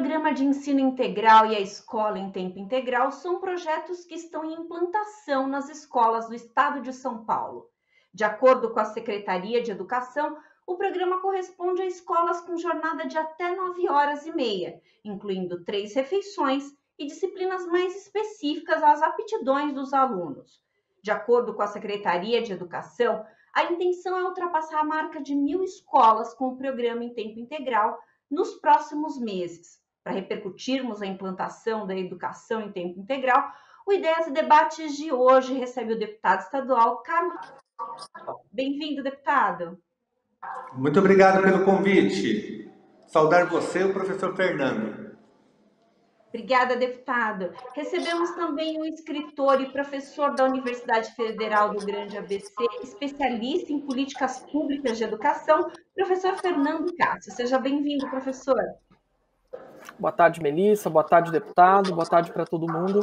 Programa de Ensino Integral e a Escola em Tempo Integral são projetos que estão em implantação nas escolas do Estado de São Paulo. De acordo com a Secretaria de Educação, o programa corresponde a escolas com jornada de até 9h30, incluindo 3 refeições e disciplinas mais específicas às aptidões dos alunos. De acordo com a Secretaria de Educação, a intenção é ultrapassar a marca de 1.000 escolas com o programa em tempo integral nos próximos meses. Para repercutirmos a implantação da educação em tempo integral, o Ideias e Debates de hoje recebe o deputado estadual Carlos. Bem-vindo, deputado. Muito obrigado pelo convite. Saudar você e o professor Fernando. Obrigada, deputado. Recebemos também o escritor e professor da Universidade Federal do Grande ABC, especialista em políticas públicas de educação, professor Fernando Cássio. Seja bem-vindo, professor. Boa tarde, Melissa. Boa tarde, deputado. Boa tarde para todo mundo.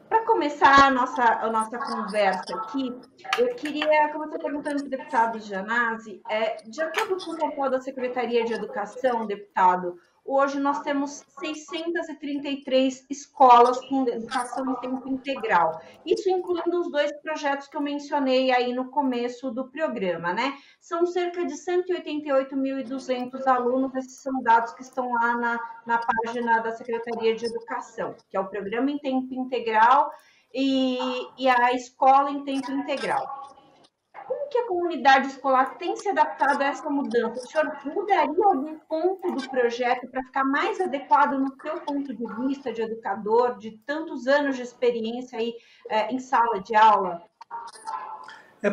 Para começar a nossa conversa aqui, eu queria começar perguntando para o deputado Janazzi, de acordo com o portal da Secretaria de Educação, deputado, hoje nós temos 633 escolas com educação em tempo integral. Isso incluindo os 2 projetos que eu mencionei aí no começo do programa, né? São cerca de 188.200 alunos, esses são dados que estão lá na página da Secretaria de Educação, que é o programa em tempo integral e a escola em tempo integral. Como que a comunidade escolar tem se adaptado a essa mudança? O senhor mudaria algum ponto do projeto para ficar mais adequado no seu ponto de vista de educador, de tantos anos de experiência aí em sala de aula?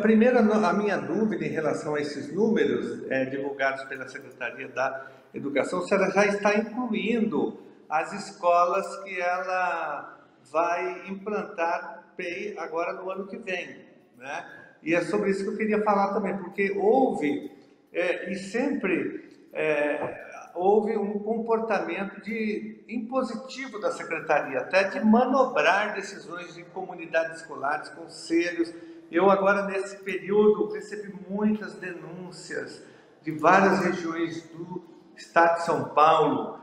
Primeiro, a minha dúvida em relação a esses números divulgados pela Secretaria da Educação, se ela já está incluindo as escolas que ela vai implantar PEI agora no ano que vem, né? E é sobre isso que eu queria falar também, porque houve houve um comportamento impositivo da Secretaria, até de manobrar decisões de comunidades escolares, conselhos. Eu agora, nesse período, recebi muitas denúncias de várias regiões do Estado de São Paulo,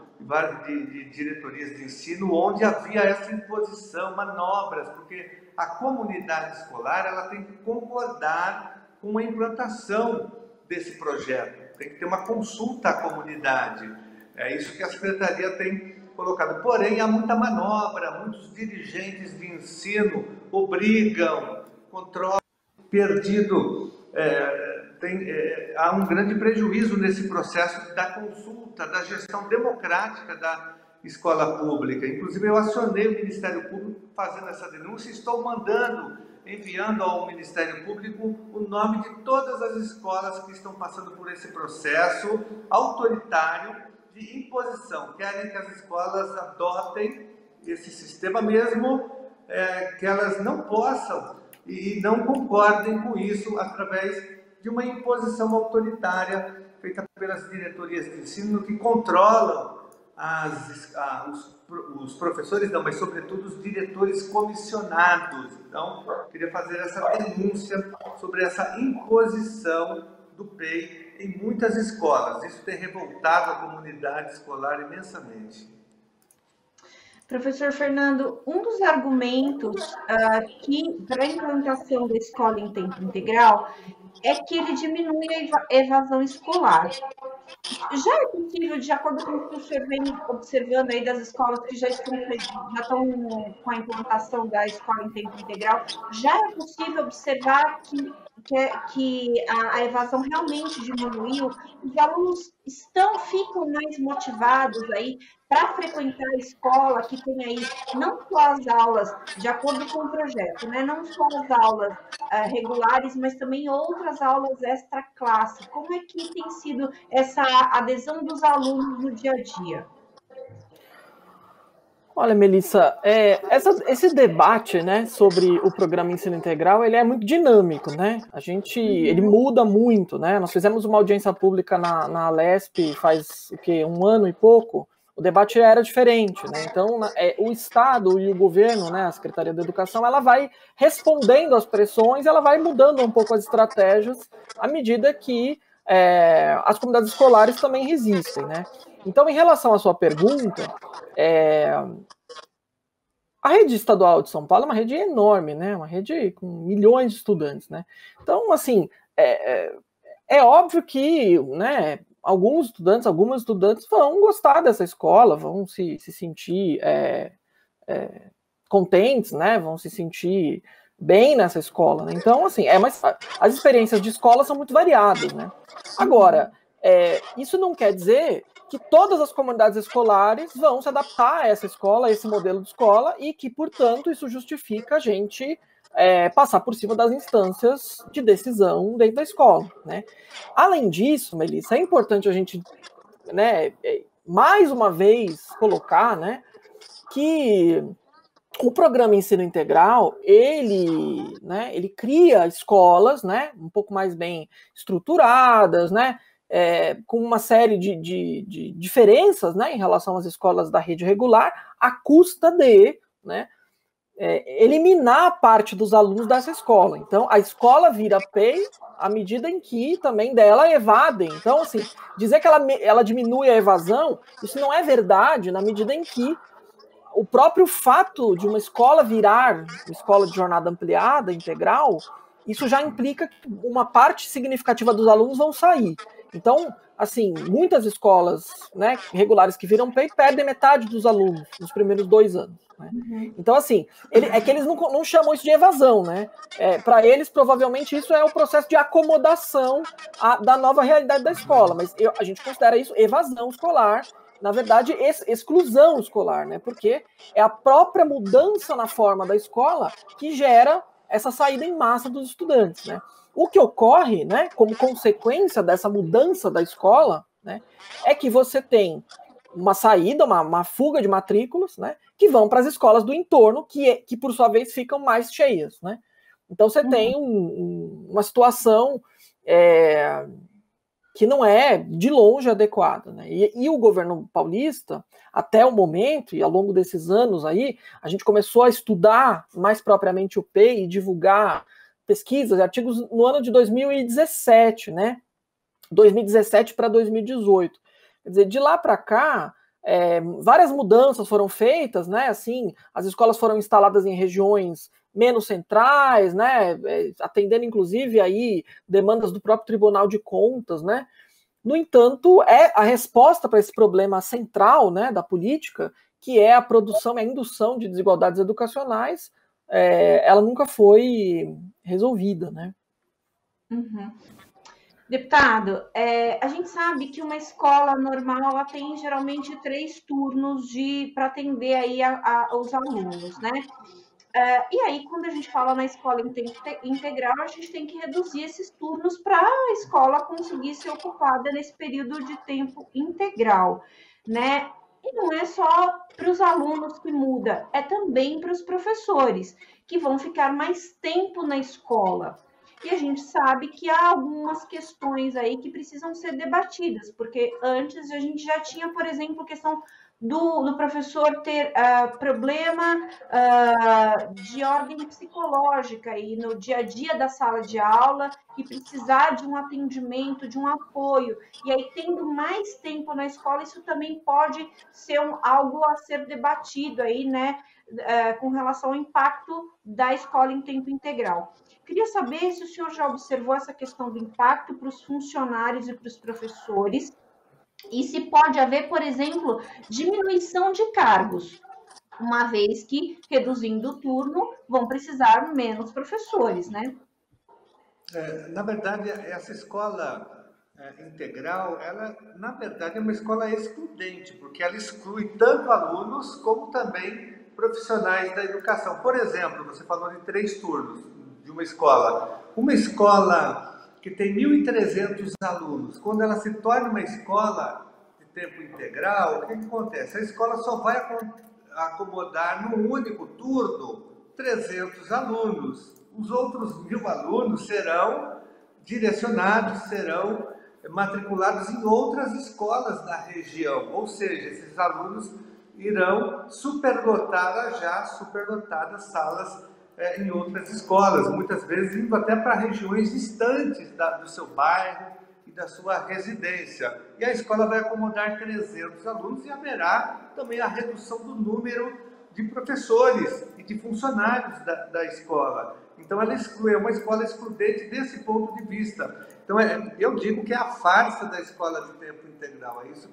de diretorias de ensino, onde havia essa imposição, manobras, porque a comunidade escolar ela tem que concordar com a implantação desse projeto, tem que ter uma consulta à comunidade. É isso que a Secretaria tem colocado. Porém, há muita manobra, muitos dirigentes de ensino obrigam, controlam, perdido. Há um grande prejuízo nesse processo da consulta, da gestão democrática da escola pública. Inclusive, eu acionei o Ministério Público fazendo essa denúncia e estou enviando ao Ministério Público o nome de todas as escolas que estão passando por esse processo autoritário de imposição. Querem que as escolas adotem esse sistema mesmo que elas não possam e não concordem com isso através de uma imposição autoritária feita pelas diretorias de ensino que controlam os professores, não, mas sobretudo os diretores comissionados. Então, eu queria fazer essa denúncia sobre essa imposição do PEI em muitas escolas. Isso tem revoltado a comunidade escolar imensamente. Professor Fernando, um dos argumentos para a implantação da escola em tempo integral é que ele diminui a evasão escolar. Já é possível, de acordo com o que o senhor vem observando aí das escolas que já estão com a implantação da escola em tempo integral, já é possível observar que a evasão realmente diminuiu, os alunos ficam mais motivados aí para frequentar a escola, que tem aí não só as aulas de acordo com o projeto, né? Não só as aulas regulares, mas também outras aulas extra-classe. Como é que tem sido essa adesão dos alunos no dia a dia? Olha, Melissa, esse debate, né, sobre o programa Ensino Integral, ele é muito dinâmico, né? Ele muda muito, né? Nós fizemos uma audiência pública na Alesp faz, 1 ano e pouco. O debate era diferente, né? Então, o Estado e o governo, né, a Secretaria da Educação, ela vai respondendo às pressões, ela vai mudando um pouco as estratégias à medida que as comunidades escolares também resistem, né? Então, em relação à sua pergunta, a rede estadual de São Paulo é uma rede enorme, né? Uma rede com milhões de estudantes, né? Então, assim, é óbvio que, né, alguns estudantes, algumas estudantes vão gostar dessa escola, vão se sentir contentes, né? Vão se sentir bem nessa escola, né? Então, assim, mas as experiências de escola são muito variadas, né? Agora, isso não quer dizer que todas as comunidades escolares vão se adaptar a essa escola, a esse modelo de escola, e que, portanto, isso justifica a gente passar por cima das instâncias de decisão dentro da escola, né? Além disso, Melissa, é importante a gente, né, mais uma vez colocar, né, que o programa Ensino Integral, ele cria escolas, né, um pouco mais bem estruturadas, né, com uma série de diferenças, né, em relação às escolas da rede regular, à custa de, né, eliminar parte dos alunos dessa escola. Então, a escola vira PEI à medida em que também dela evadem. Então, assim, dizer que ela diminui a evasão, isso não é verdade, na medida em que o próprio fato de uma escola virar uma escola de jornada ampliada, integral, isso já implica que uma parte significativa dos alunos vão sair. Então, assim, muitas escolas, né, regulares que viram PEI perdem metade dos alunos nos primeiros 2 anos. Né? Então, assim, é que eles não chamam isso de evasão, né? Para eles, provavelmente, isso é o processo de acomodação da nova realidade da escola, mas a gente considera isso evasão escolar, na verdade, exclusão escolar, né? Porque é a própria mudança na forma da escola que gera essa saída em massa dos estudantes, né? O que ocorre, né, como consequência dessa mudança da escola, né, é que você tem uma saída, uma fuga de matrículas, né, que vão para as escolas do entorno, que por sua vez ficam mais cheias, né? Então você tem uma situação que não é de longe adequada, né? E o governo paulista, até o momento, e ao longo desses anos aí, a gente começou a estudar mais propriamente o PEI e divulgar pesquisas, artigos no ano de 2017, né? 2017 para 2018. Quer dizer, de lá para cá, várias mudanças foram feitas, né? Assim, as escolas foram instaladas em regiões menos centrais, né? Atendendo inclusive aí demandas do próprio Tribunal de Contas, né? No entanto, a resposta para esse problema central, né, da política, que é a produção e a indução de desigualdades educacionais, ela nunca foi resolvida, né? Deputado, a gente sabe que uma escola normal ela tem geralmente 3 turnos para atender aí os alunos, né? E aí, quando a gente fala na escola integral, a gente tem que reduzir esses turnos para a escola conseguir ser ocupada nesse período de tempo integral, né? E não é só para os alunos que muda, é também para os professores, que vão ficar mais tempo na escola. E a gente sabe que há algumas questões aí que precisam ser debatidas, porque antes a gente já tinha, por exemplo, a questão do professor ter problema de ordem psicológica e no dia a dia da sala de aula e precisar de um atendimento, de um apoio. E aí, tendo mais tempo na escola, isso também pode ser algo a ser debatido aí, né, com relação ao impacto da escola em tempo integral. Queria saber se o senhor já observou essa questão do impacto para os funcionários e para os professores, e se pode haver, por exemplo, diminuição de cargos, uma vez que, reduzindo o turno, vão precisar menos professores, né? Na verdade, essa escola integral, ela, na verdade, é uma escola excludente, porque ela exclui tanto alunos como também profissionais da educação. Por exemplo, você falou de 3 turnos de uma escola. Uma escola que tem 1.300 alunos, quando ela se torna uma escola de tempo integral, o que acontece? A escola só vai acomodar num único turno 300 alunos. Os outros 1.000 alunos serão direcionados, serão matriculados em outras escolas da região, ou seja, esses alunos irão superlotar as já superlotadas salas em outras escolas, muitas vezes indo até para regiões distantes do seu bairro e da sua residência. E a escola vai acomodar 300 alunos e haverá também a redução do número de professores e de funcionários da escola. Então, ela é uma escola excludente desse ponto de vista. Então, eu digo que é a farsa da escola de tempo integral. É isso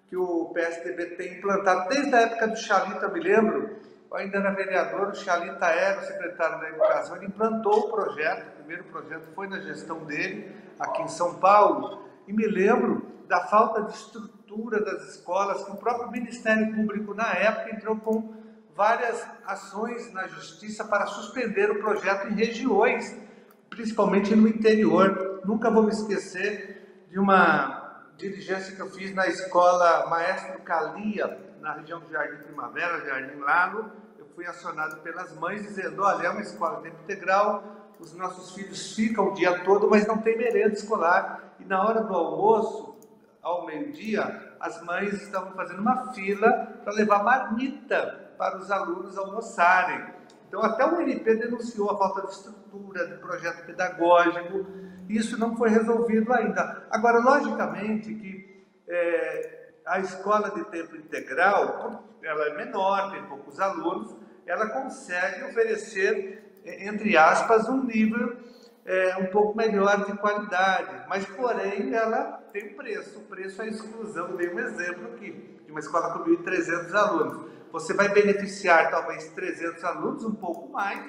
que o PSDB tem implantado. Desde a época do Chalita, eu me lembro, eu ainda era vereador, o Chalita era o secretário da Educação, ele implantou o projeto, o primeiro projeto foi na gestão dele, aqui em São Paulo, e me lembro da falta de estrutura das escolas, que o próprio Ministério Público, na época, entrou com várias ações na Justiça para suspender o projeto em regiões, principalmente no interior. Nunca vou me esquecer de uma diligência que eu fiz na escola Maestro Calia, na região do Jardim Primavera, Jardim Lago. Eu fui acionado pelas mães dizendo, olha, é uma escola de tempo integral, os nossos filhos ficam o dia todo, mas não tem merenda escolar. E na hora do almoço, ao meio-dia, as mães estavam fazendo uma fila para levar marmita para os alunos almoçarem. Então, até o MP denunciou a falta de estrutura, de projeto pedagógico, e isso não foi resolvido ainda. Agora, logicamente que a escola de tempo integral, ela é menor, tem poucos alunos, ela consegue oferecer, entre aspas, um nível um pouco melhor de qualidade, mas, porém, ela tem um preço. O preço é a exclusão. Eu dei um exemplo aqui, de uma escola com 1.300 alunos. Você vai beneficiar talvez 300 alunos, um pouco mais,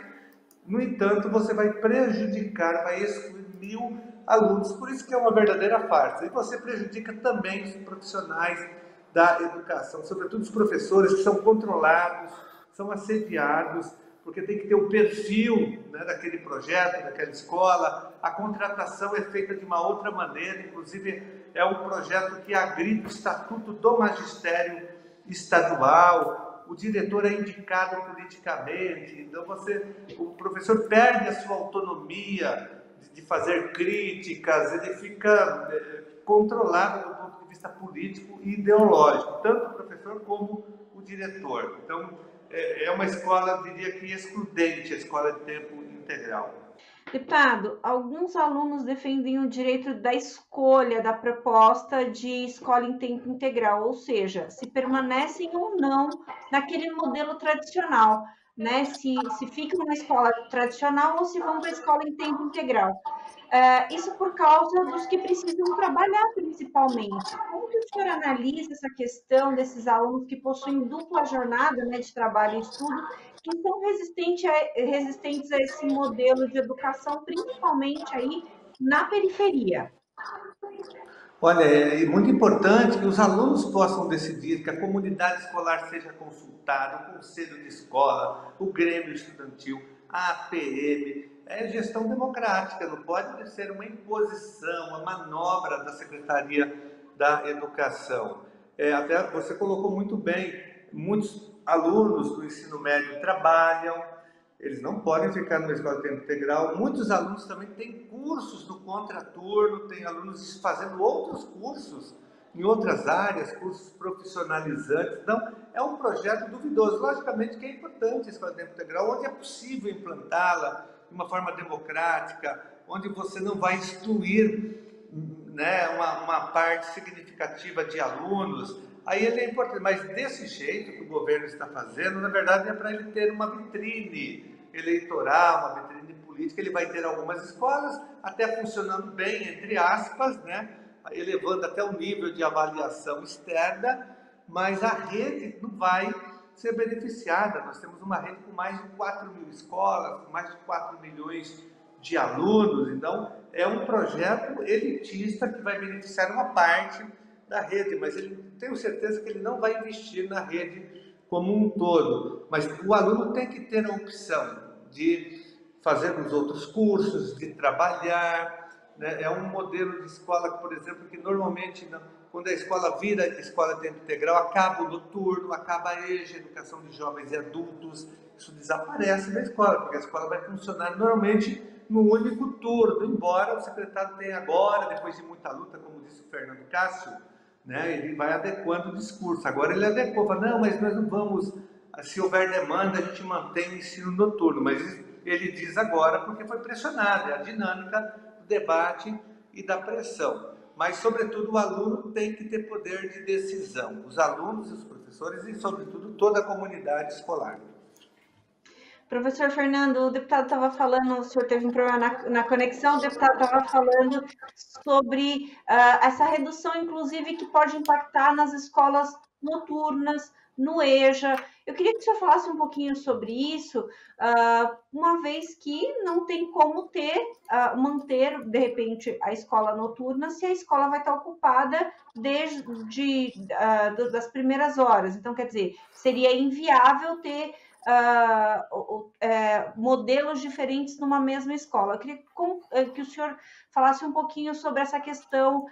no entanto, você vai prejudicar, vai excluir 1.000 alunos, por isso que é uma verdadeira farsa. E você prejudica também os profissionais da educação, sobretudo os professores que são controlados, são assediados, porque tem que ter o perfil, né, daquele projeto, daquela escola. A contratação é feita de uma outra maneira, inclusive é um projeto que agride o estatuto do magistério estadual. O diretor é indicado politicamente, então o professor perde a sua autonomia de fazer críticas, ele fica controlado do ponto de vista político e ideológico, tanto o professor como o diretor. Então, é uma escola, diria que excludente, a escola de tempo integral. Deputado, alguns alunos defendem o direito da escolha da proposta de escola em tempo integral, ou seja, se permanecem ou não naquele modelo tradicional, né? Se ficam na escola tradicional ou se vão para a escola em tempo integral. Isso por causa dos que precisam trabalhar, principalmente. Como que o senhor analisa essa questão desses alunos que possuem dupla jornada, né, de trabalho e estudo, que são resistentes a esse modelo de educação, principalmente aí na periferia? Olha, é muito importante que os alunos possam decidir, que a comunidade escolar seja consultada, o conselho de escola, o grêmio estudantil, a APM. É gestão democrática, não pode ser uma imposição, uma manobra da Secretaria da Educação. Até você colocou muito bem, muitos alunos do ensino médio trabalham, eles não podem ficar numa escola de tempo integral. Muitos alunos também têm cursos no contraturno, tem alunos fazendo outros cursos em outras áreas, cursos profissionalizantes. Então, é um projeto duvidoso. Logicamente que é importante a escola de tempo integral, onde é possível implantá-la de uma forma democrática, onde você não vai excluir, né, uma parte significativa de alunos. Aí ele é importante, mas desse jeito que o governo está fazendo, na verdade é para ele ter uma vitrine eleitoral, uma vitrine política. Ele vai ter algumas escolas até funcionando bem, entre aspas, né, elevando até o nível de avaliação externa, mas a rede não vai ser beneficiada. Nós temos uma rede com mais de 4.000 escolas, com mais de 4 milhões de alunos, então é um projeto elitista que vai beneficiar uma parte da rede, mas tenho certeza que ele não vai investir na rede como um todo. Mas o aluno tem que ter a opção de fazer os outros cursos, de trabalhar, né? É um modelo de escola, por exemplo, que normalmente, quando a escola vira escola de tempo integral, acaba o noturno, acaba a EJA, Educação de Jovens e Adultos, isso desaparece da escola, porque a escola vai funcionar normalmente no único turno, embora o secretário tenha agora, depois de muita luta, como disse o Fernando Cássio, né, ele vai adequando o discurso. Agora ele adequou, fala, não, mas nós não vamos, se houver demanda, a gente mantém o ensino noturno, mas ele diz agora porque foi pressionado, é a dinâmica do debate e da pressão. mas, sobretudo, o aluno tem que ter poder de decisão, os alunos, os professores e, sobretudo, toda a comunidade escolar. Professor Fernando, o deputado estava falando, o senhor teve um problema na conexão, o deputado estava falando sobre essa redução, inclusive, que pode impactar nas escolas noturnas, no EJA. Eu queria que o senhor falasse um pouquinho sobre isso, uma vez que não tem como manter, de repente, a escola noturna se a escola vai estar ocupada das primeiras horas. Então, quer dizer, seria inviável ter modelos diferentes numa mesma escola. Eu queria que o senhor falasse um pouquinho sobre essa questão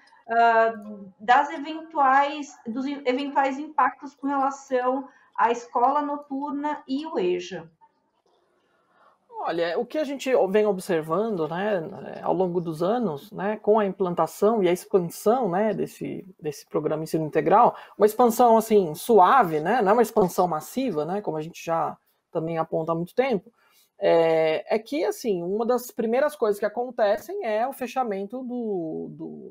dos eventuais impactos com relação à escola noturna e o EJA. Olha, o que a gente vem observando, né, ao longo dos anos, né, com a implantação e a expansão, né, desse programa ensino integral, uma expansão assim suave, né, não é uma expansão massiva, né, como a gente já também aponta há muito tempo, é que assim uma das primeiras coisas que acontecem é o fechamento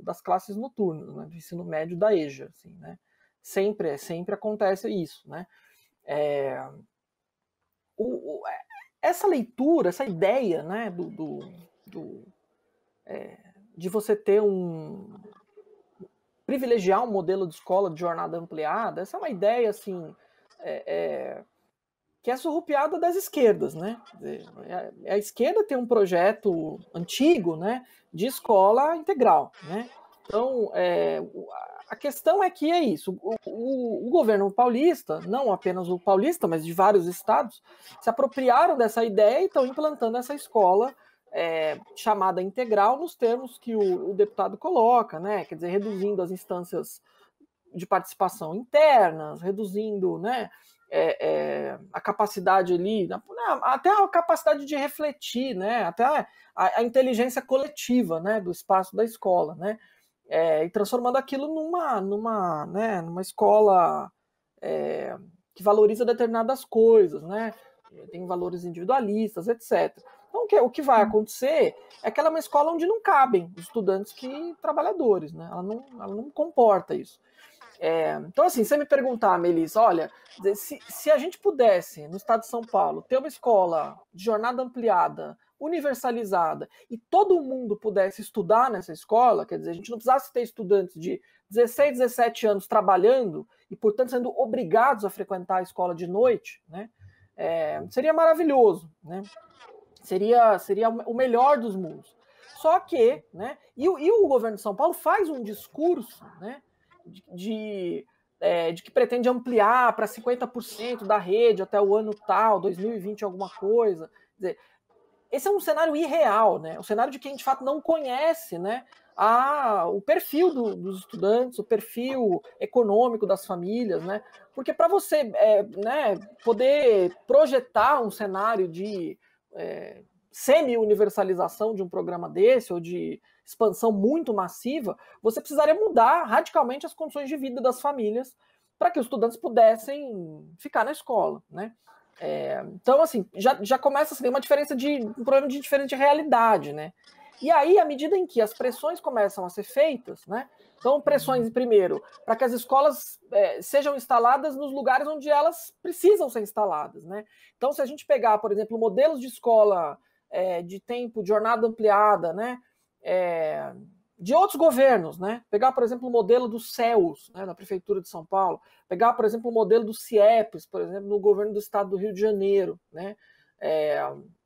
das classes noturnas, né, do ensino médio da EJA, assim, né, sempre acontece isso, né. Essa leitura, essa ideia, né, de você ter privilegiar um modelo de escola de jornada ampliada, essa é uma ideia assim que é surrupiada das esquerdas, né? A esquerda tem um projeto antigo, né, de escola integral, né? Então, a questão é que é isso. O governo paulista, não apenas o paulista, mas de vários estados, se apropriaram dessa ideia e estão implantando essa escola chamada integral nos termos que o deputado coloca, né? Quer dizer, reduzindo as instâncias de participação internas, reduzindo, né, a capacidade ali, até a capacidade de refletir, né, até a inteligência coletiva, né, do espaço da escola, né, e transformando aquilo numa escola que valoriza determinadas coisas, né, tem valores individualistas, etc. Então, o que vai acontecer é que ela é uma escola onde não cabem os estudantes trabalhadores, né, ela não comporta isso. Então, assim, você me perguntar, Melissa, olha, se a gente pudesse, no estado de São Paulo, ter uma escola de jornada ampliada, universalizada, e todo mundo pudesse estudar nessa escola, quer dizer, a gente não precisasse ter estudantes de 16, 17 anos trabalhando e, portanto, sendo obrigados a frequentar a escola de noite, né? Seria maravilhoso, né? Seria o melhor dos mundos. Só que, né? E o governo de São Paulo faz um discurso, né? De que pretende ampliar para 50% da rede até o ano tal, 2020 alguma coisa. Quer dizer, esse é um cenário irreal, né? Um cenário de quem de fato não conhece, né, o perfil dos estudantes, o perfil econômico das famílias, né? Porque para você né, poder projetar um cenário de semi-universalização de um programa desse, ou de expansão muito massiva, você precisaria mudar radicalmente as condições de vida das famílias para que os estudantes pudessem ficar na escola, né? Então, assim, já começa a ter uma diferença um problema de diferente realidade, né? E aí, à medida em que as pressões começam a ser feitas, né? Então, pressões, primeiro, para que as escolas sejam instaladas nos lugares onde elas precisam ser instaladas, né? Então, se a gente pegar, por exemplo, modelos de escola de tempo, de jornada ampliada, né? De outros governos, né? Pegar, por exemplo, o modelo do CEUS, né, na Prefeitura de São Paulo, pegar, por exemplo, o modelo do CIEPS, por exemplo, no governo do Estado do Rio de Janeiro, né?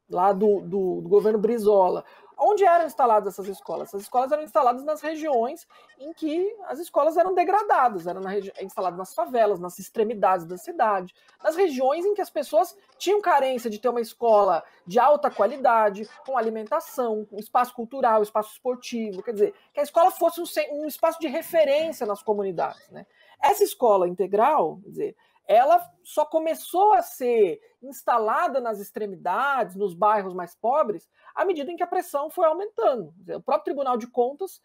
Lá do governo Brizola. Onde eram instaladas essas escolas? Essas escolas eram instaladas nas regiões em que as escolas eram degradadas, eram instaladas nas favelas, nas extremidades da cidade, nas regiões em que as pessoas tinham carência de ter uma escola de alta qualidade, com alimentação, com espaço cultural, espaço esportivo, quer dizer, que a escola fosse um espaço de referência nas comunidades, né? Essa escola integral, quer dizer, ela só começou a ser instalada nas extremidades, nos bairros mais pobres, à medida em que a pressão foi aumentando. O próprio Tribunal de Contas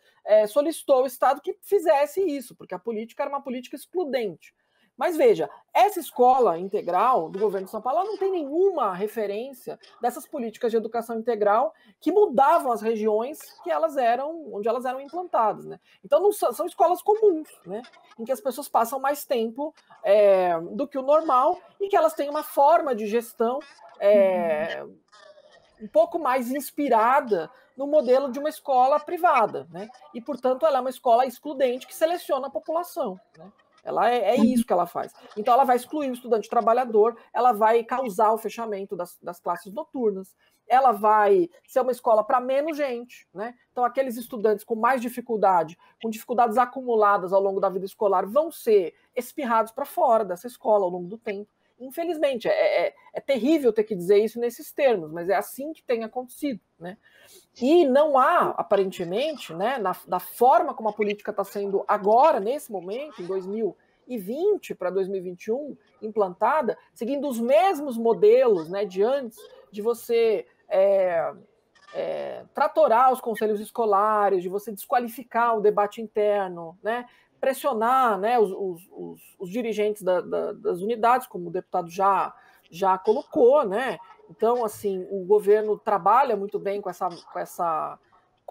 solicitou ao Estado que fizesse isso, porque a política era uma política excludente. Mas veja, essa escola integral do governo de São Paulo não tem nenhuma referência dessas políticas de educação integral que mudavam as regiões onde elas eram implantadas, né? Então não são escolas comuns, né? Em que as pessoas passam mais tempo do que o normal e que elas têm uma forma de gestão um pouco mais inspirada no modelo de uma escola privada, né? E, portanto, ela é uma escola excludente que seleciona a população, né? Ela é isso que ela faz. Então, ela vai excluir o estudante trabalhador, ela vai causar o fechamento das classes noturnas, ela vai ser uma escola para menos gente, né? Então, aqueles estudantes com mais dificuldade, com dificuldades acumuladas ao longo da vida escolar, vão ser espirrados para fora dessa escola ao longo do tempo. Infelizmente, é terrível ter que dizer isso nesses termos, mas é assim que tem acontecido, né? E não há, aparentemente, né, da forma como a política está sendo agora, nesse momento, em 2020 para 2021, implantada, seguindo os mesmos modelos, né, de antes, de você tratorar os conselhos escolares, de você desqualificar o debate interno, né, pressionar, né, os dirigentes das unidades, como o deputado já colocou, né? Então, assim, o governo trabalha muito bem com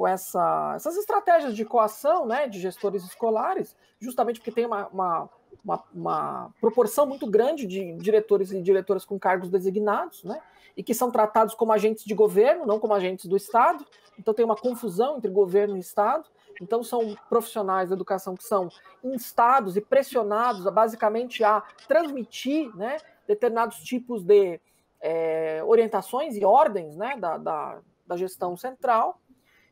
essas estratégias de coação, né, de gestores escolares, justamente porque tem uma proporção muito grande de diretores e diretoras com cargos designados, né, e que são tratados como agentes de governo, não como agentes do Estado. Então tem uma confusão entre governo e Estado. Então são profissionais da educação que são instados e pressionados basicamente a transmitir, né, determinados tipos de orientações e ordens, né, da gestão central.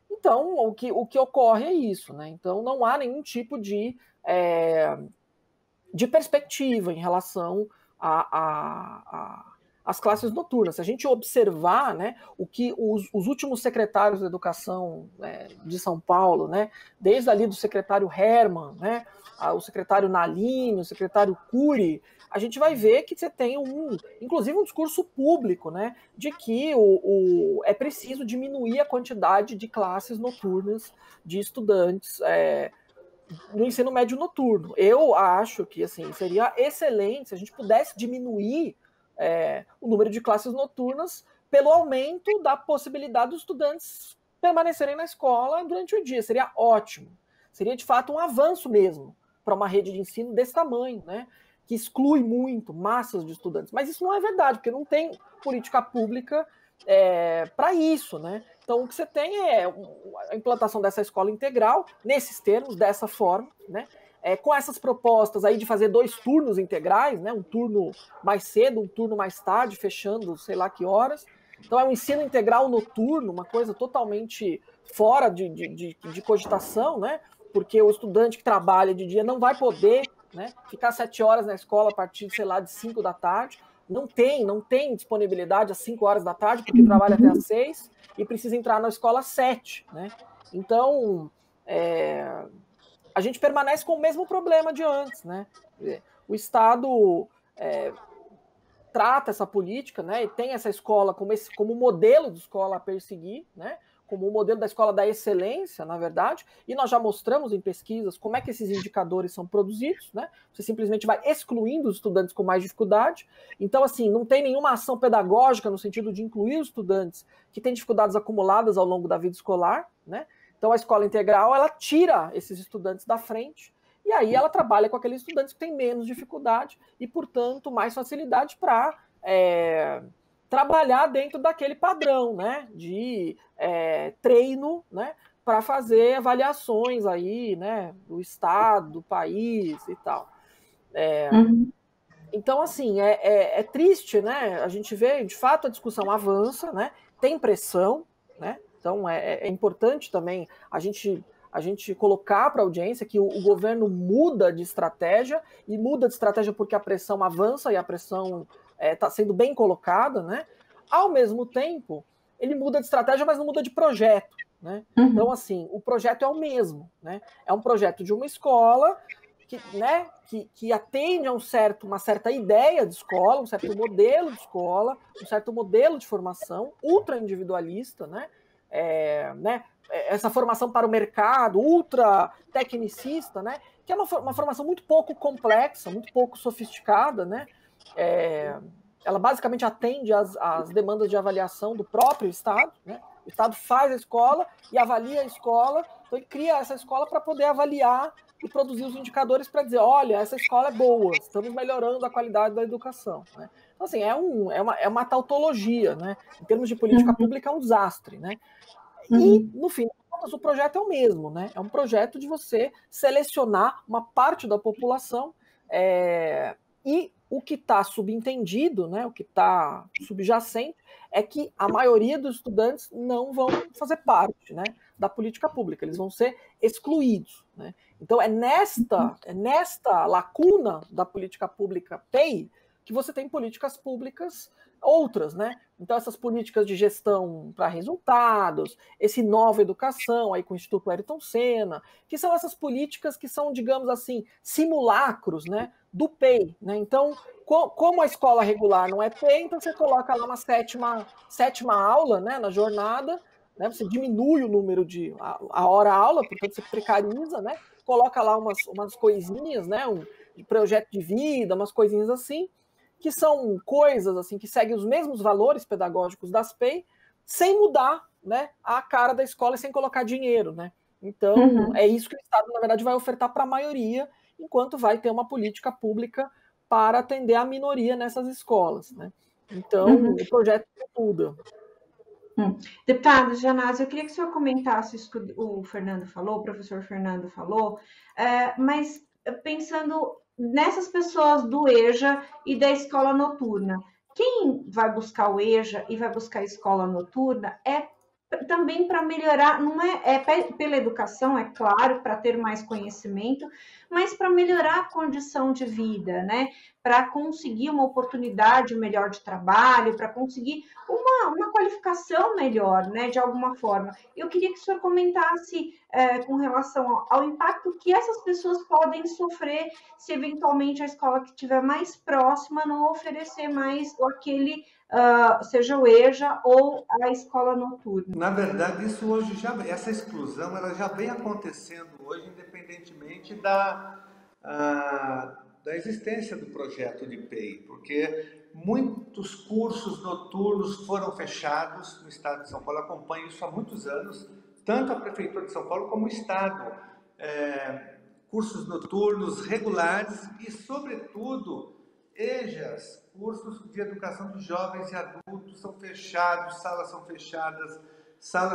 Então o que ocorre é isso, né? Então não há nenhum tipo de perspectiva em relação às classes noturnas. Se a gente observar, né, o que os últimos secretários da educação de São Paulo, né, desde ali do secretário Herman, né, o secretário Nalini, o secretário Cury, a gente vai ver que você tem inclusive um discurso público, né, de que é preciso diminuir a quantidade de classes noturnas de estudantes no ensino médio noturno. Eu acho que assim, seria excelente se a gente pudesse diminuir o número de classes noturnas pelo aumento da possibilidade dos estudantes permanecerem na escola durante o dia. Seria ótimo. Seria, de fato, um avanço mesmo para uma rede de ensino desse tamanho, né? Que exclui muito massas de estudantes. Mas isso não é verdade, porque não tem política pública para isso, né? Então, o que você tem é a implantação dessa escola integral, nesses termos, dessa forma, né? Com essas propostas aí de fazer 2 turnos integrais, né? Um turno mais cedo, um turno mais tarde, fechando sei lá que horas. Então, é um ensino integral noturno, uma coisa totalmente fora de cogitação, né? Porque o estudante que trabalha de dia não vai poder, né, ficar 7 horas na escola a partir, sei lá, de 5 da tarde. Não tem disponibilidade às 5 horas da tarde, porque trabalha até às 6 e precisa entrar na escola às 7, né? Então, a gente permanece com o mesmo problema de antes, né? O Estado trata essa política, né? E tem essa escola como modelo de escola a perseguir, né? Como o modelo da escola da excelência, na verdade, e nós já mostramos em pesquisas como é que esses indicadores são produzidos, né? Você simplesmente vai excluindo os estudantes com mais dificuldade. Então, assim, não tem nenhuma ação pedagógica no sentido de incluir os estudantes que têm dificuldades acumuladas ao longo da vida escolar, né? Então, a escola integral, ela tira esses estudantes da frente e aí ela trabalha com aqueles estudantes que têm menos dificuldade e, portanto, mais facilidade para trabalhar dentro daquele padrão, né, de treino, né, para fazer avaliações aí, né, do estado, do país e tal. Então, assim, é triste, né, a gente vê, de fato, a discussão avança, né, tem pressão, né, então é importante também a gente colocar para a audiência que o governo muda de estratégia, e muda de estratégia porque a pressão avança e a pressão está sendo bem colocada, né? Ao mesmo tempo, ele muda de estratégia, mas não muda de projeto, né? Então, assim, o projeto é o mesmo, né? É um projeto de uma escola que atende a uma certa ideia de escola, um certo modelo de escola, um certo modelo de formação ultra individualista, né? Essa formação para o mercado, ultra tecnicista, né, que é uma formação muito pouco complexa, muito pouco sofisticada, né? Ela basicamente atende às demandas de avaliação do próprio Estado, né? O Estado faz a escola e avalia a escola, então ele cria essa escola para poder avaliar e produzir os indicadores para dizer, olha, essa escola é boa, estamos melhorando a qualidade da educação, né? Então, assim, é uma tautologia, né? Em termos de política pública, é um desastre, né? E, no fim, o projeto é o mesmo, né? É um projeto de você selecionar uma parte da população e o que está subentendido, né, o que está subjacente, é que a maioria dos estudantes não vão fazer parte, né, da política pública, eles vão ser excluídos, né? Então é nesta lacuna da política pública PEI que você tem políticas públicas outras, né? Então essas políticas de gestão para resultados, esse Nova Educação aí com o Instituto Ayrton Senna, que são essas políticas que são, digamos assim, simulacros, né, do PEI, né? Então, como a escola regular não é PEI, então você coloca lá uma sétima aula, né, na jornada, né? Você diminui o número de a hora aula, portanto você precariza, né? Coloca lá umas coisinhas, né, de projeto de vida, umas coisinhas assim, que são coisas assim que seguem os mesmos valores pedagógicos das PEI, sem mudar, né, a cara da escola e sem colocar dinheiro, né? Então, é isso que o Estado, na verdade, vai ofertar para a maioria, enquanto vai ter uma política pública para atender a minoria nessas escolas, né? Então, o projeto muda. Deputada Janazzi, eu queria que o senhor comentasse isso que o Fernando falou, o professor Fernando falou, mas pensando nessas pessoas do EJA e da escola noturna, quem vai buscar o EJA e vai buscar a escola noturna também para melhorar, não é pela educação, é claro, para ter mais conhecimento, mas para melhorar a condição de vida, né? Para conseguir uma oportunidade melhor de trabalho, para conseguir uma qualificação melhor, né? De alguma forma. Eu queria que o senhor comentasse com relação ao impacto que essas pessoas podem sofrer se eventualmente a escola que estiver mais próxima não oferecer mais aquele seja o EJA ou a escola noturna. Na verdade, isso hoje essa exclusão ela já vem acontecendo hoje, independentemente da existência do projeto de PEI, porque muitos cursos noturnos foram fechados no estado de São Paulo. Eu acompanho isso há muitos anos, tanto a Prefeitura de São Paulo como o Estado. Cursos noturnos regulares e, sobretudo, EJAs, cursos de educação de jovens e adultos são fechados, salas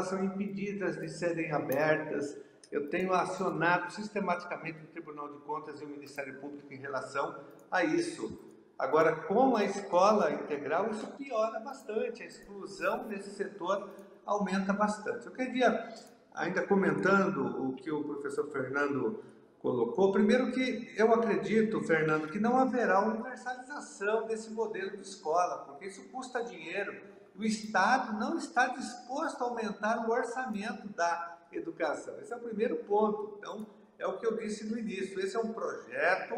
são impedidas de serem abertas. Eu tenho acionado sistematicamente o Tribunal de Contas e o Ministério Público em relação a isso. Agora, com a escola integral, isso piora bastante, a exclusão desse setor aumenta bastante. Eu queria, ainda comentando o que o professor Fernando colocou, primeiro que eu acredito, Fernando, que não haverá universalização desse modelo de escola, porque isso custa dinheiro. O Estado não está disposto a aumentar o orçamento da educação. Esse é o primeiro ponto. Então, é o que eu disse no início. Esse é um projeto,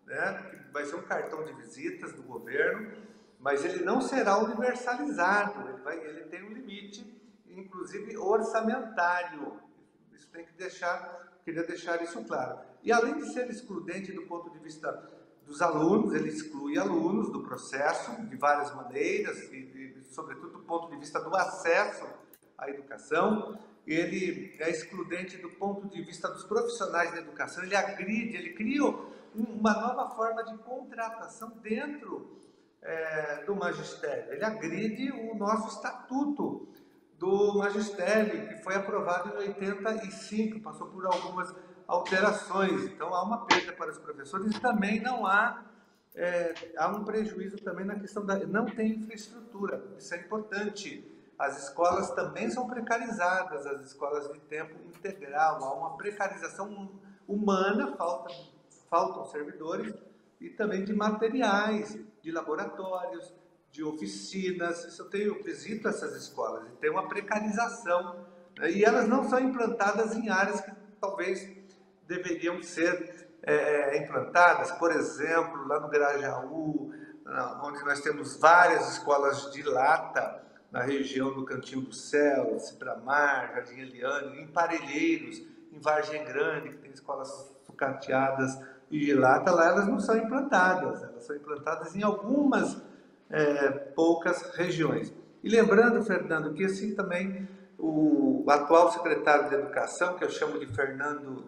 né, que vai ser um cartão de visitas do governo, mas ele não será universalizado. Ele tem um limite, inclusive orçamentário. Isso tem que queria deixar isso claro. E além de ser excludente do ponto de vista dos alunos, ele exclui alunos do processo de várias maneiras, e sobretudo do ponto de vista do acesso à educação. Ele é excludente do ponto de vista dos profissionais da educação, ele cria uma nova forma de contratação dentro do magistério. Ele agride o nosso estatuto do magistério, que foi aprovado em 85, passou por algumas alterações. Então, há uma perda para os professores e também não há um prejuízo também na questão não tem infraestrutura. Isso é importante. As escolas também são precarizadas, as escolas de tempo integral. Há uma precarização humana, faltam servidores e também de materiais, de laboratórios, de oficinas. Eu visito essas escolas e tem uma precarização, né? E elas não são implantadas em áreas que talvez deveriam ser implantadas. Por exemplo, lá no Grajaú, onde nós temos várias escolas de lata, na região do Cantinho do Céu, Cipramar, Jardim Eliane, em Parelheiros, em Vargem Grande, que tem escolas sucateadas e de lata, lá elas não são implantadas, elas são implantadas em algumas poucas regiões. E lembrando, Fernando, que assim também o atual secretário de Educação, que eu chamo de Fernando,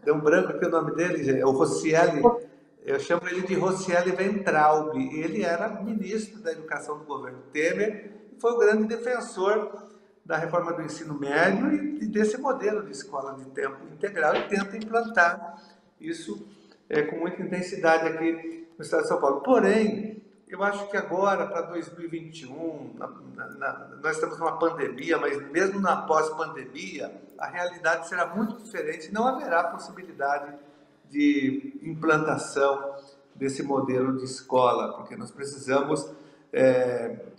deu um branco aqui o nome dele, é o Rocieli, eu chamo ele de Rocieli Ventralb, ele era ministro da Educação do governo Temer e foi o grande defensor da reforma do ensino médio e desse modelo de escola de tempo integral e tenta implantar isso com muita intensidade aqui no estado de São Paulo. Porém, eu acho que agora, para 2021, nós estamos numa pandemia, mas mesmo na pós-pandemia, a realidade será muito diferente, não haverá possibilidade de implantação desse modelo de escola, porque nós precisamos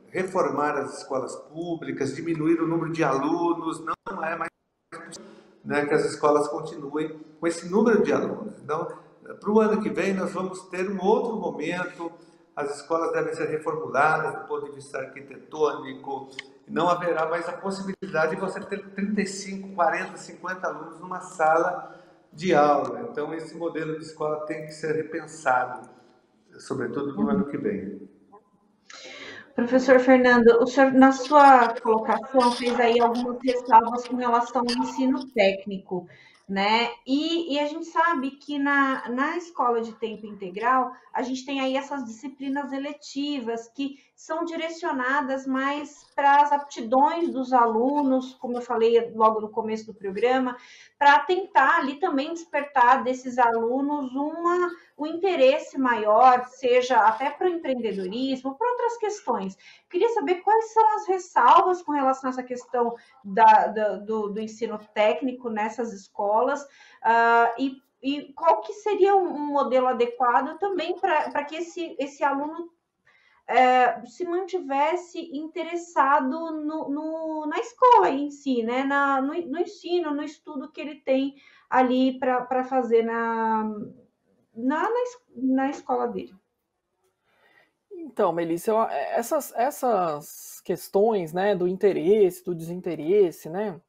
reformar as escolas públicas, diminuir o número de alunos, não é mais possível, que as escolas continuem com esse número de alunos. Então, para o ano que vem, nós vamos ter um outro momento, as escolas devem ser reformuladas do ponto de vista arquitetônico, não haverá mais a possibilidade de você ter 35, 40, 50 alunos numa sala de aula. Então, esse modelo de escola tem que ser repensado, sobretudo no ano que vem. Professor Fernando, o senhor, na sua colocação, fez aí algumas ressalvas com relação ao ensino técnico, né? E a gente sabe que na escola de tempo integral, a gente tem aí essas disciplinas eletivas que são direcionadas mais para as aptidões dos alunos, como eu falei logo no começo do programa, para tentar ali também despertar desses alunos um interesse maior, seja até para o empreendedorismo, para outras questões. Queria saber quais são as ressalvas com relação a essa questão do ensino técnico nessas escolas, e qual que seria um modelo adequado também para que esse aluno se mantivesse interessado na escola em si, né? No ensino, no estudo que ele tem ali para fazer na escola dele. Então, Melissa, essas questões, né, do interesse, do desinteresse, né,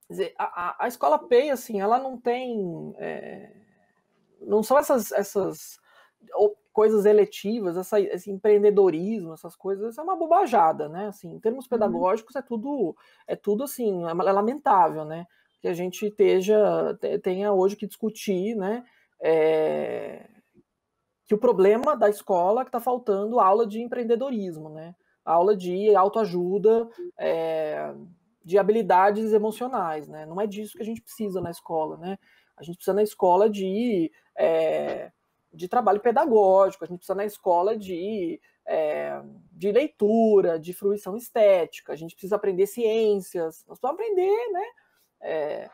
quer dizer, a escola PEI, assim, ela não tem, não são essas coisas eletivas, esse empreendedorismo, essas coisas, é uma bobajada, né, assim, em termos pedagógicos é tudo assim, é lamentável, né, que a gente tenha hoje que discutir, né, que o problema da escola é que está faltando aula de empreendedorismo, né? Aula de autoajuda, de habilidades emocionais, né? Não é disso que a gente precisa na escola, né? A gente precisa na escola de trabalho pedagógico, a gente precisa na escola de leitura, de fruição estética, a gente precisa aprender ciências, nós precisamos aprender, né?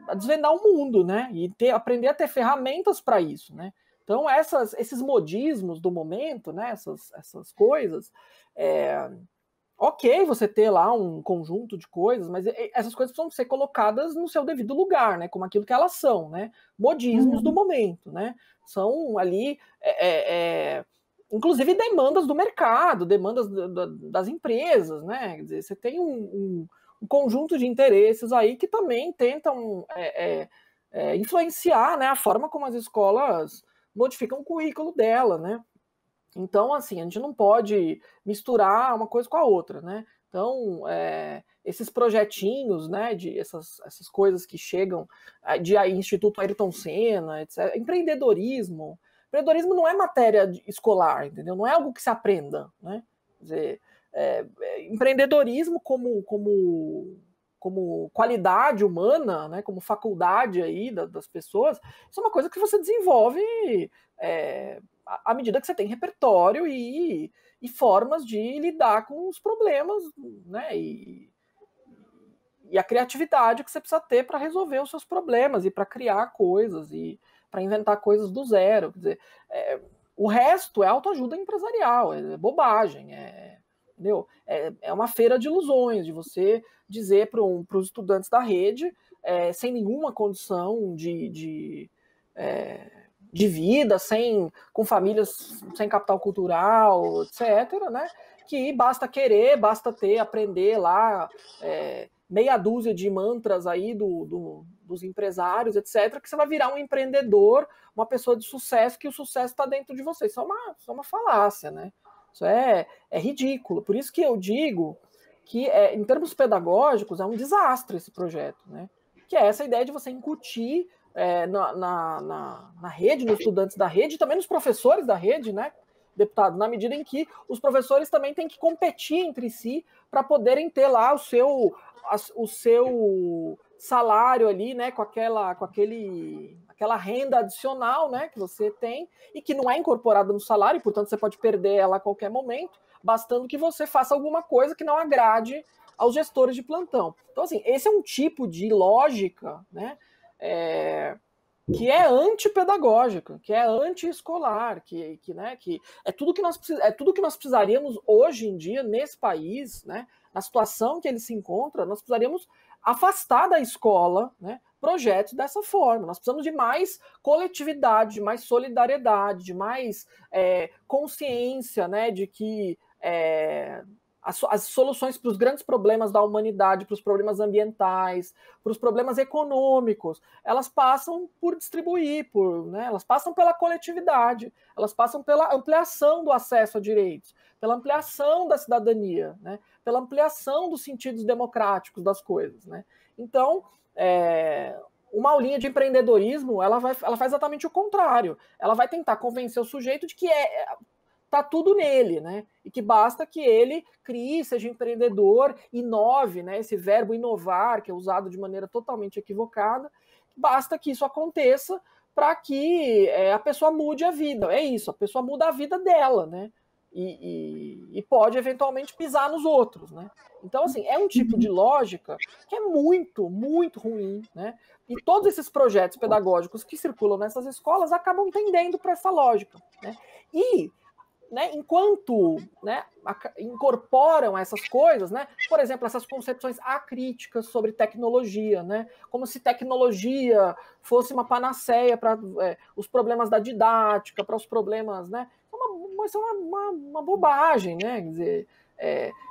A desvendar o mundo, né? E aprender a ter ferramentas para isso, né? Então, esses modismos do momento, né, essas coisas, ok você ter lá um conjunto de coisas, mas essas coisas precisam ser colocadas no seu devido lugar, né, como aquilo que elas são, né, modismos do momento, né, são ali, inclusive demandas do mercado, demandas das empresas, né, quer dizer, você tem um conjunto de interesses aí que também tentam influenciar, né, a forma como as escolas modificam o currículo dela, né? Então, assim, a gente não pode misturar uma coisa com a outra, né? Então, esses projetinhos, né, essas coisas que chegam de Instituto Ayrton Senna, etc. Empreendedorismo não é matéria escolar, entendeu? Não é algo que se aprenda, né? Quer dizer, empreendedorismo como qualidade humana, né, como faculdade aí das pessoas, isso é uma coisa que você desenvolve à medida que você tem repertório e formas de lidar com os problemas, né, e a criatividade que você precisa ter para resolver os seus problemas e para criar coisas e para inventar coisas do zero. Quer dizer, o resto é autoajuda empresarial, é bobagem, entendeu? É uma feira de ilusões, de você dizer para os estudantes da rede, sem nenhuma condição de vida, com famílias sem capital cultural, etc., né? Que basta querer, basta aprender lá meia dúzia de mantras aí do dos empresários, etc., que você vai virar um empreendedor, uma pessoa de sucesso, que o sucesso está dentro de você. Isso é uma falácia, né? Isso é ridículo. Por isso que eu digo que, em termos pedagógicos, é um desastre esse projeto, né? Que é essa ideia de você incutir na rede, nos estudantes da rede, e também nos professores da rede, né, deputado, na medida em que os professores também têm que competir entre si para poderem ter lá o seu salário ali, né, com aquela renda adicional, né, que você tem e que não é incorporada no salário, e, portanto, você pode perder ela a qualquer momento, bastando que você faça alguma coisa que não agrade aos gestores de plantão. Então, assim, esse é um tipo de lógica, né, que é antipedagógica, que é anti-escolar, que é tudo que nós precisaríamos hoje em dia nesse país, né, na situação que ele se encontra, nós precisaríamos afastar da escola, né, projetos dessa forma. Nós precisamos de mais coletividade, de mais solidariedade, de mais consciência, né, de que as soluções para os grandes problemas da humanidade, para os problemas ambientais, para os problemas econômicos, elas passam por distribuir, né, elas passam pela coletividade, elas passam pela ampliação do acesso a direitos, pela ampliação da cidadania, né, pela ampliação dos sentidos democráticos das coisas, né. Então, uma aulinha de empreendedorismo, ela faz exatamente o contrário. Ela vai tentar convencer o sujeito de que tá tudo nele, né? E que basta que ele crie, seja empreendedor, inove, né? Esse verbo inovar, que é usado de maneira totalmente equivocada, basta que isso aconteça para que a pessoa mude a vida. É isso, a pessoa muda a vida dela, né? E pode eventualmente pisar nos outros, né? Então, assim, é um tipo de lógica que é muito, muito ruim, né? E todos esses projetos pedagógicos que circulam nessas escolas acabam tendendo para essa lógica, né? E né, enquanto, né, incorporam essas coisas, né, por exemplo, essas concepções acríticas sobre tecnologia, né, como se tecnologia fosse uma panaceia para os problemas da didática, para os problemas, né, isso é uma bobagem, né, quer dizer,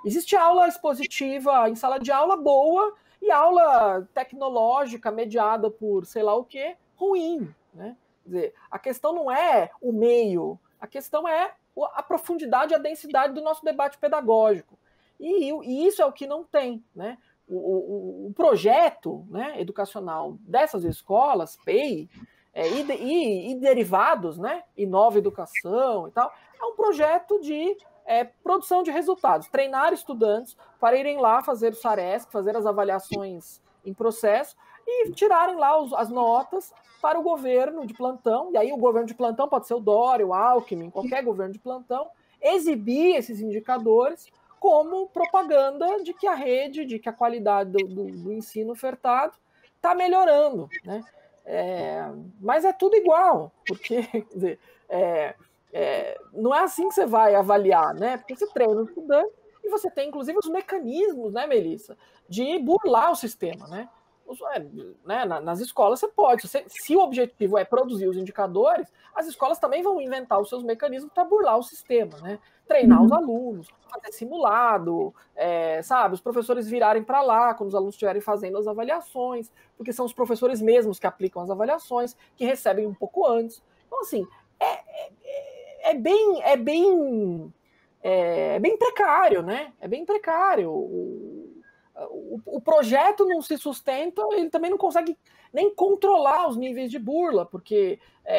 existe aula expositiva em sala de aula boa e aula tecnológica mediada por sei lá o que ruim, né, quer dizer, a questão não é o meio, a questão é a profundidade e a densidade do nosso debate pedagógico. E isso é o que não tem, né? O projeto, né, educacional dessas escolas, PEI, e derivados, né, e Nova Educação e tal, é um projeto de produção de resultados, treinar estudantes para irem lá fazer o SARESC, fazer as avaliações em processo e tirarem lá as notas para o governo de plantão, e aí o governo de plantão pode ser o Dória, o Alckmin, qualquer governo de plantão, exibir esses indicadores como propaganda de que a rede, de que a qualidade do ensino ofertado está melhorando, né? Mas é tudo igual, porque quer dizer, não é assim que você vai avaliar, né? Porque você treina o estudante e você tem, inclusive, os mecanismos, né, Melissa, de burlar o sistema, né? Nas escolas você pode, se o objetivo é produzir os indicadores, as escolas também vão inventar os seus mecanismos para burlar o sistema, né? Treinar os alunos, fazer simulado, sabe? Os professores virarem para lá quando os alunos estiverem fazendo as avaliações, porque são os professores mesmos que aplicam as avaliações, que recebem um pouco antes. Então, assim, é bem precário, né? É bem precário. O projeto não se sustenta, ele também não consegue nem controlar os níveis de burla, porque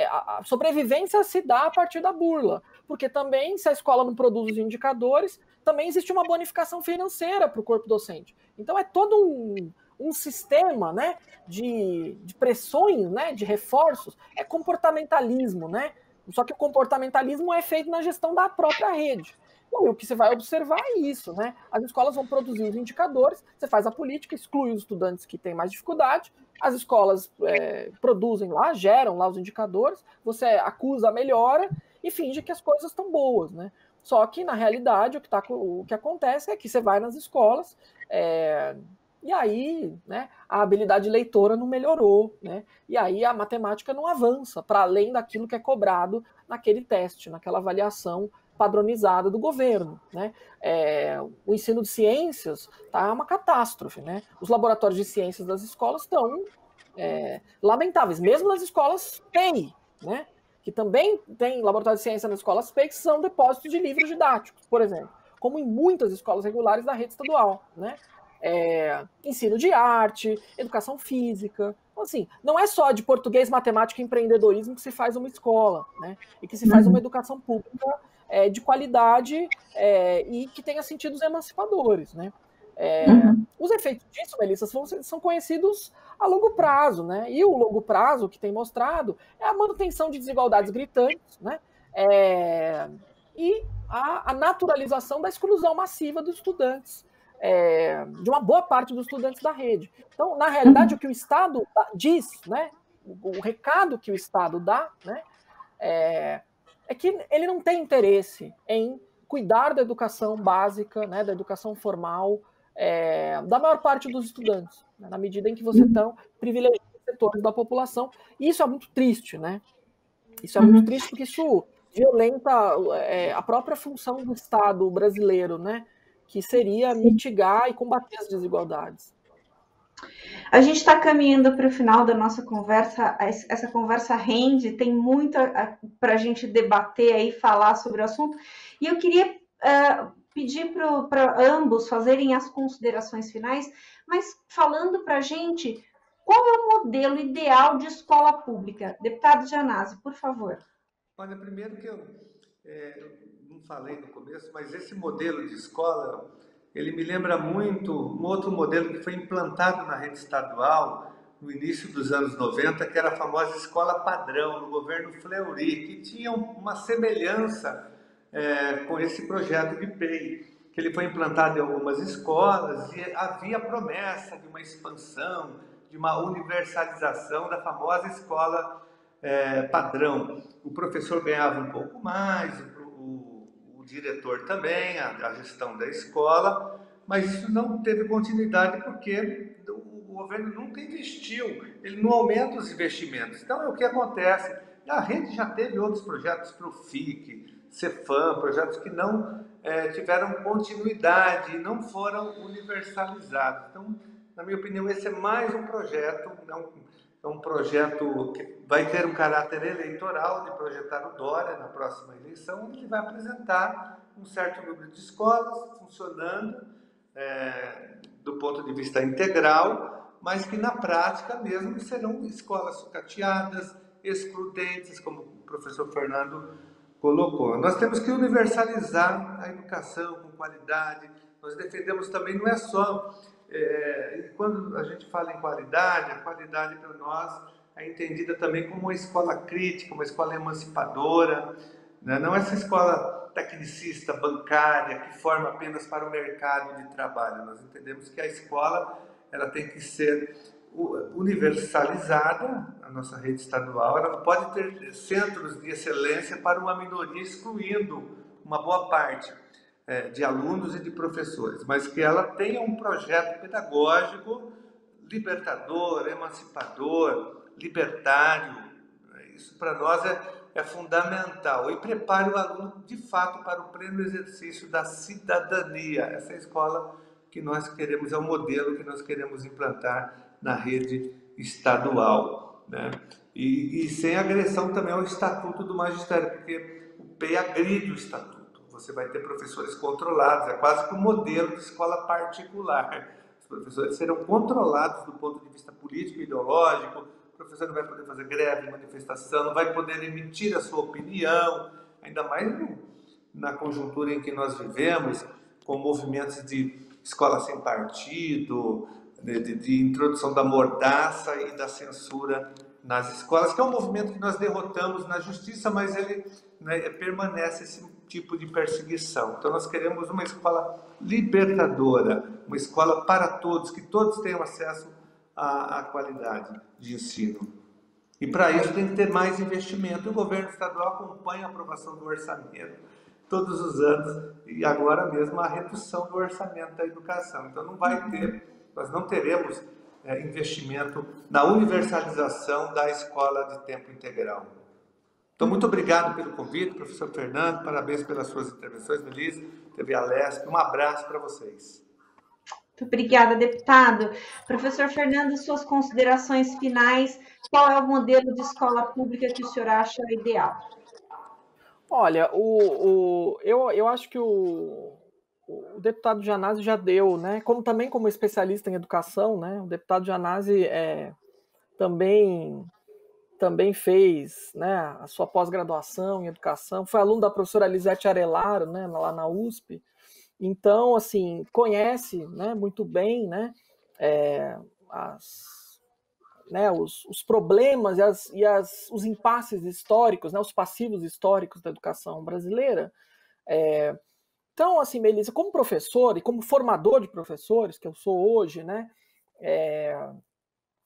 a sobrevivência se dá a partir da burla. Porque também, se a escola não produz os indicadores, também existe uma bonificação financeira para o corpo docente. Então é todo um sistema, né, de pressões, né, de reforços, é comportamentalismo, né? Só que o comportamentalismo é feito na gestão da própria rede. E o que você vai observar é isso, né? As escolas vão produzir os indicadores, você faz a política, exclui os estudantes que têm mais dificuldade, as escolas produzem lá, geram lá os indicadores, você acusa a melhora e finge que as coisas estão boas, né? Só que, na realidade, o que acontece é que você vai nas escolas e aí, né, a habilidade leitora não melhorou, né? E aí a matemática não avança para além daquilo que é cobrado naquele teste, naquela avaliação padronizada do governo, né? O ensino de ciências tá uma catástrofe, né? Os laboratórios de ciências das escolas estão lamentáveis, mesmo nas escolas PEI, né? Que também tem laboratório de ciência nas escolas PEI, que são depósitos de livros didáticos, por exemplo, como em muitas escolas regulares da rede estadual, né? Ensino de arte, educação física. Então, assim, não é só de português, matemática e empreendedorismo que se faz uma escola, né? E que se faz uma educação pública de qualidade e que tenha sentidos emancipadores, né? Os efeitos disso, Melissa, são conhecidos a longo prazo, né? E o longo prazo que tem mostrado é a manutenção de desigualdades gritantes, né? E a naturalização da exclusão massiva dos estudantes, de uma boa parte dos estudantes da rede. Então, na realidade, o que o Estado diz, né? O recado que o Estado dá, né? É que ele não tem interesse em cuidar da educação básica, né? Da educação formal, da maior parte dos estudantes, né, na medida em que você está privilegiando setores da população. E isso é muito triste, né? Isso é muito triste porque isso violenta a própria função do Estado brasileiro, né? Que seria mitigar e combater as desigualdades. A gente está caminhando para o final da nossa conversa. Essa conversa rende, tem muito para a gente debater e falar sobre o assunto. E eu queria pedir para ambos fazerem as considerações finais, mas falando para a gente qual é o modelo ideal de escola pública. Deputado Gianazzi, por favor. Olha, primeiro que eu não falei no começo, mas esse modelo de escola, ele me lembra muito um outro modelo que foi implantado na rede estadual no início dos anos 90, que era a famosa escola padrão, no governo Fleury, que tinha uma semelhança com esse projeto de PEI, que ele foi implantado em algumas escolas e havia promessa de uma expansão, de uma universalização da famosa escola padrão. O professor ganhava um pouco mais, o diretor também, a gestão da escola, mas isso não teve continuidade porque o governo nunca investiu, ele não aumenta os investimentos. Então, o que acontece? A rede já teve outros projetos para o FIC, Cefam, projetos que não tiveram continuidade e não foram universalizados. Então, na minha opinião, esse é mais um projeto, é um projeto que vai ter um caráter eleitoral, de projetar o Dória na próxima eleição, onde ele vai apresentar um certo número de escolas funcionando do ponto de vista integral, mas que na prática mesmo serão escolas sucateadas, excludentes, como o professor Fernando colocou. Nós temos que universalizar a educação com qualidade. Nós defendemos também, não é só... quando a gente fala em qualidade, a qualidade para nós é entendida também como uma escola crítica, uma escola emancipadora, né? Não essa escola tecnicista, bancária, que forma apenas para o mercado de trabalho. Nós entendemos que a escola ela tem que ser universalizada, a nossa rede estadual, ela não pode ter centros de excelência para uma minoria, excluindo uma boa parte de alunos e de professores, mas que ela tenha um projeto pedagógico libertador, emancipador, libertário. Isso para nós é fundamental e prepare o aluno de fato para o pleno exercício da cidadania. Essa escola que nós queremos, é o modelo que nós queremos implantar na rede estadual, né? E sem agressão também ao Estatuto do Magistério, porque o PEI agride o Estatuto. Você vai ter professores controlados, é quase que um modelo de escola particular. Os professores serão controlados do ponto de vista político e ideológico, o professor não vai poder fazer greve, manifestação, não vai poder emitir a sua opinião, ainda mais na conjuntura em que nós vivemos, com movimentos de escola sem partido, de introdução da mordaça e da censura nas escolas, que é um movimento que nós derrotamos na justiça, mas ele permanece esse tipo de perseguição. Então nós queremos uma escola libertadora, uma escola para todos, que todos tenham acesso à qualidade de ensino. E para isso tem que ter mais investimento. O governo estadual acompanha a aprovação do orçamento todos os anos e agora mesmo a redução do orçamento da educação. Então nós não teremos investimento na universalização da escola de tempo integral. Então, muito obrigado pelo convite, professor Fernando, parabéns pelas suas intervenções, Melissa, TV Alesp, um abraço para vocês. Obrigada, deputado. Professor Fernando, suas considerações finais, qual é o modelo de escola pública que o senhor acha ideal? Olha, eu acho que o deputado Janasi já deu, né? Também como especialista em educação, né? O deputado Janasi também fez, né, a sua pós-graduação em educação, foi aluno da professora Lisete Arelaro, né, lá na USP. Então, assim, conhece, né, muito bem, né, os problemas os impasses históricos, né, os passivos históricos da educação brasileira. Então, assim, Melissa, como professor e como formador de professores, que eu sou hoje, né,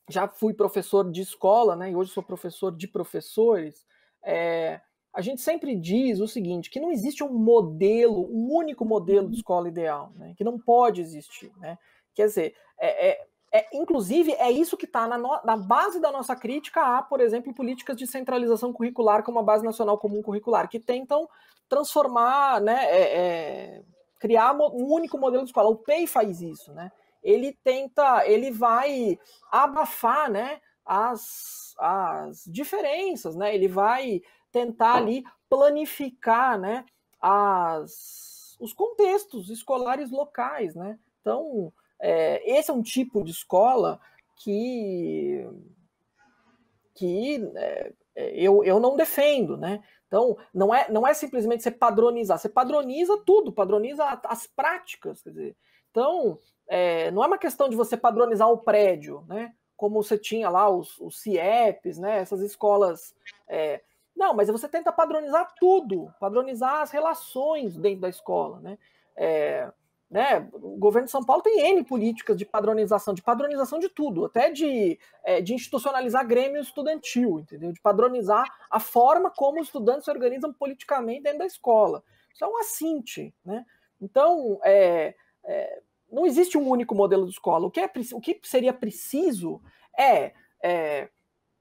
já fui professor de escola, né, e hoje sou professor de professores, a gente sempre diz o seguinte, que não existe um único modelo de escola ideal, né, que não pode existir, né? Quer dizer, inclusive é isso que está na base da nossa crítica a, por exemplo, políticas de centralização curricular como a Base Nacional Comum Curricular, que tentam transformar, né, criar um único modelo de escola. O PEI faz isso, né? Ele vai abafar, né, as diferenças, né? Ele vai tentar ali planificar, né, os contextos escolares locais, né? Então, esse é um tipo de escola que eu não defendo, né? Então, não é simplesmente você padronizar, você padroniza tudo, padroniza as práticas, quer dizer. Então, não é uma questão de você padronizar o prédio, né? Como você tinha lá os CIEPs, né? Essas escolas. Não, mas você tenta padronizar tudo, padronizar as relações dentro da escola, né? Né? O governo de São Paulo tem N políticas de padronização de tudo, até de institucionalizar grêmio estudantil, entendeu? De padronizar a forma como os estudantes se organizam politicamente dentro da escola. Isso é um assinte, né? Então, não existe um único modelo de escola. O que seria preciso é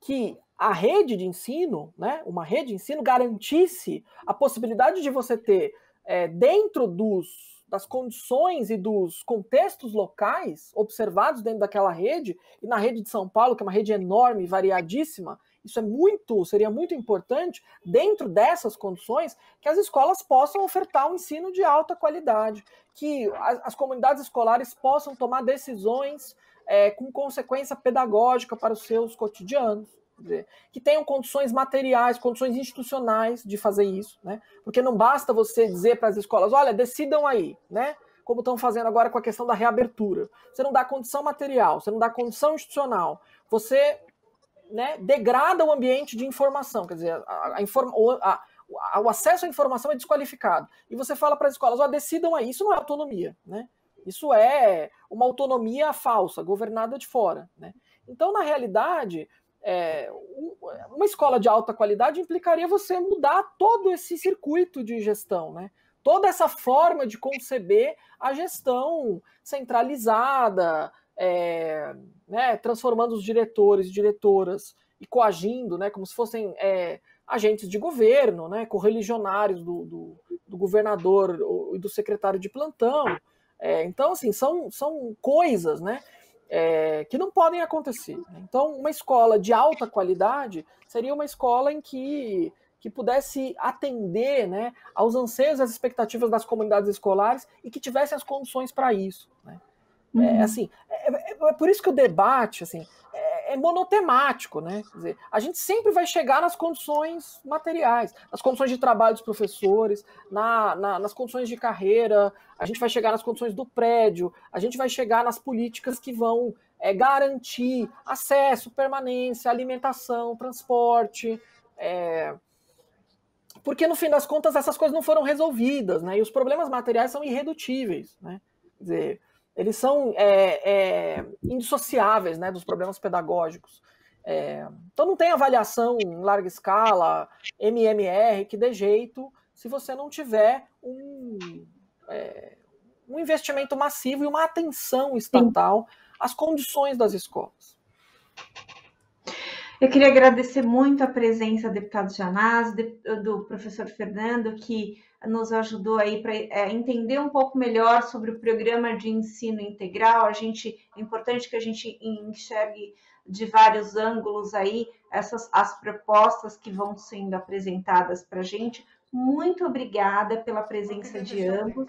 que a rede de ensino, né, uma rede de ensino, garantisse a possibilidade de você ter, dentro das condições e dos contextos locais observados dentro daquela rede, e na rede de São Paulo, que é uma rede enorme e variadíssima, isso seria muito importante, dentro dessas condições, que as escolas possam ofertar um ensino de alta qualidade, que as comunidades escolares possam tomar decisões com consequência pedagógica para os seus cotidianos, que tenham condições materiais, condições institucionais de fazer isso, né? Porque não basta você dizer para as escolas, olha, decidam aí, né? Como estão fazendo agora com a questão da reabertura. Você não dá condição material, você não dá condição institucional, você, né, degrada o ambiente de informação, quer dizer, o acesso à informação é desqualificado. E você fala para as escolas, ó, decidam aí, isso não é autonomia, né? Isso é uma autonomia falsa, governada de fora, né? Então, na realidade, uma escola de alta qualidade implicaria você mudar todo esse circuito de gestão, né? Toda essa forma de conceber a gestão centralizada, né, transformando os diretores e diretoras e coagindo, né, como se fossem agentes de governo, né, correligionários do governador e do secretário de plantão. Então, assim, são coisas, né, que não podem acontecer. Então, uma escola de alta qualidade seria uma escola em que pudesse atender, né, aos anseios e às expectativas das comunidades escolares e que tivesse as condições para isso, né? Assim, é por isso que o debate, assim, é monotemático, né? Quer dizer, a gente sempre vai chegar nas condições materiais, nas condições de trabalho dos professores, nas condições de carreira, a gente vai chegar nas condições do prédio, a gente vai chegar nas políticas que vão garantir acesso, permanência, alimentação, transporte, porque no fim das contas essas coisas não foram resolvidas, né? E os problemas materiais são irredutíveis, né? Quer dizer, eles são indissociáveis, né, dos problemas pedagógicos. Então não tem avaliação em larga escala, MMR, que dê jeito se você não tiver um investimento massivo e uma atenção estatal às condições das escolas. Eu queria agradecer muito a presença do deputado Janazzi, do professor Fernando, que nos ajudou aí para entender um pouco melhor sobre o programa de ensino integral. É importante que a gente enxergue de vários ângulos aí as propostas que vão sendo apresentadas para a gente. Muito obrigada pela presença de ambos.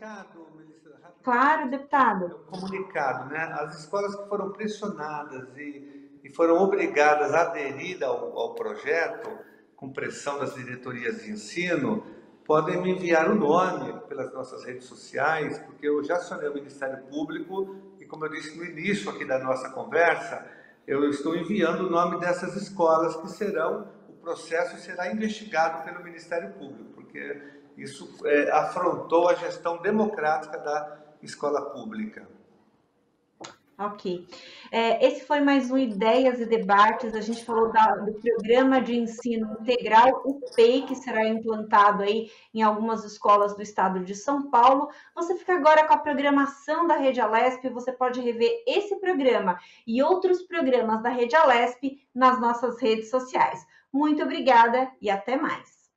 Claro, deputado. Comunicado, né? As escolas que foram pressionadas e foram obrigadas a aderir ao projeto, com pressão das diretorias de ensino, podem me enviar o nome pelas nossas redes sociais, porque eu já acionei o Ministério Público e, como eu disse no início aqui da nossa conversa, eu estou enviando o nome dessas escolas que o processo será investigado pelo Ministério Público, porque isso afrontou a gestão democrática da escola pública. Ok. Esse foi mais um Ideias e Debates. A gente falou do Programa de Ensino Integral, o PEI, que será implantado aí em algumas escolas do estado de São Paulo. Você fica agora com a programação da Rede Alesp. Você pode rever esse programa e outros programas da Rede Alesp nas nossas redes sociais. Muito obrigada e até mais.